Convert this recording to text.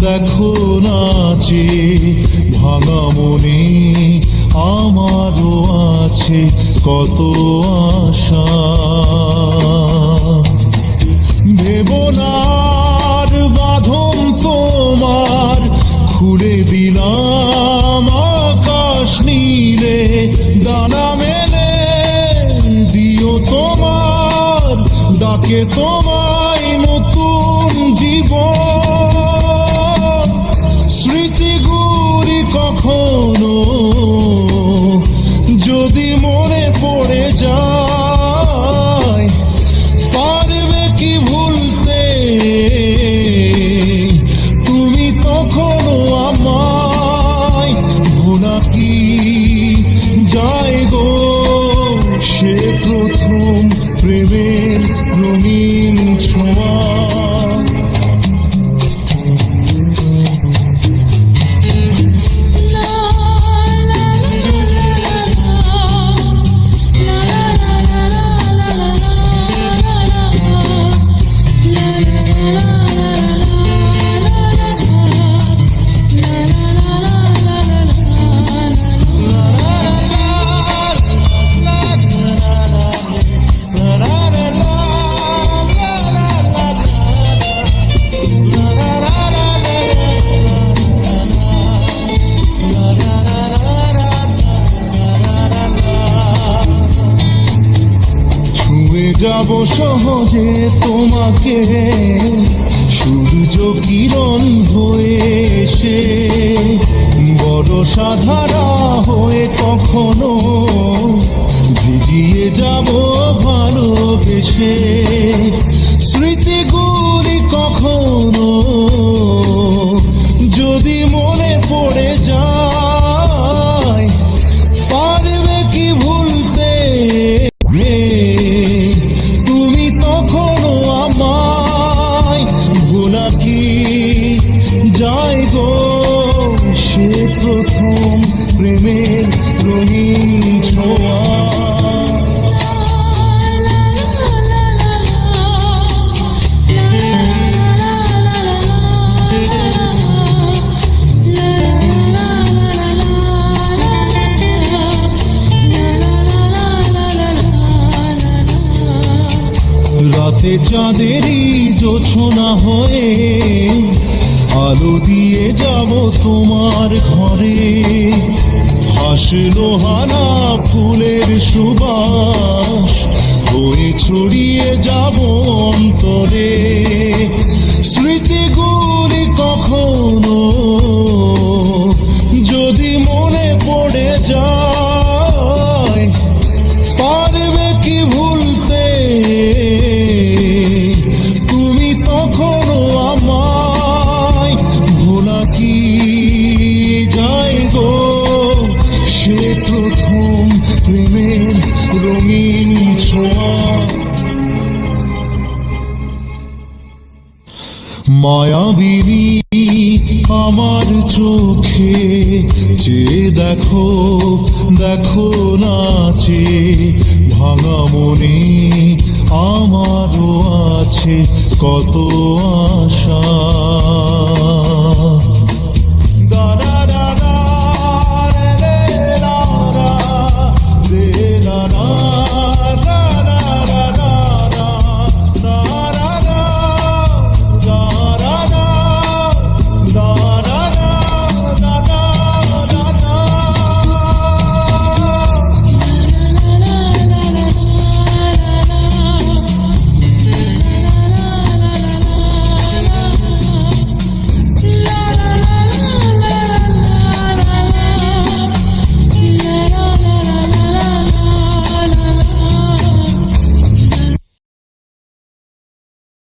দেখো নাচে ভাঙা মনে আমারও আছে কত আশা। ভেবনার বাঁধন তোমার খুলে দিলাম আকাশ নীলে, ডানা মেলে দিও তোমার ডাকে তোমায় নতুন জীবন। স্মৃতিগুলি কখনো যদি মনে পড়ে যায়, পারবে কি ভুলতে তুমি তখনো আমায়? ভোলা কি যায় গো সে প্রথম প্রেমের রঙিন ছোঁয়া। যাব সহজে তোমাকে সূর্য কিরণ হয়ে এসে, বড় সাধারা হয়ে কখনো ভিজিয়ে যাব ভালোবেসে। স্মৃতিগুলি কখনো যদি মনে পড়ে যায়, পারবে কি ভুলতে তুমি তখনো আমায়? ভোলা কি যায় গো সে প্রথম প্রেমের রঙিন ছোঁয়া। রাতে চাঁদেরই জোছনা হয়ে আলো দিয়ে যাব তোমার ঘরে, হাসলো হানা ফুলের সুবাস হয়ে ছড়িয়ে যাব অন্তরে। স্মৃতিগুলি কখনো যদি মনে পড়ে যায়, পারবে কি ভুলতে তুমি তখনো আমায়? ভোলা কি যায় গো সে প্রথম প্রেমের রঙিন ছোঁয়া। মায়াবিনী আমার চোখে চেয়ে দেখো দেখো নাচে ভাঙা মনে আমারও আছে কত আশা।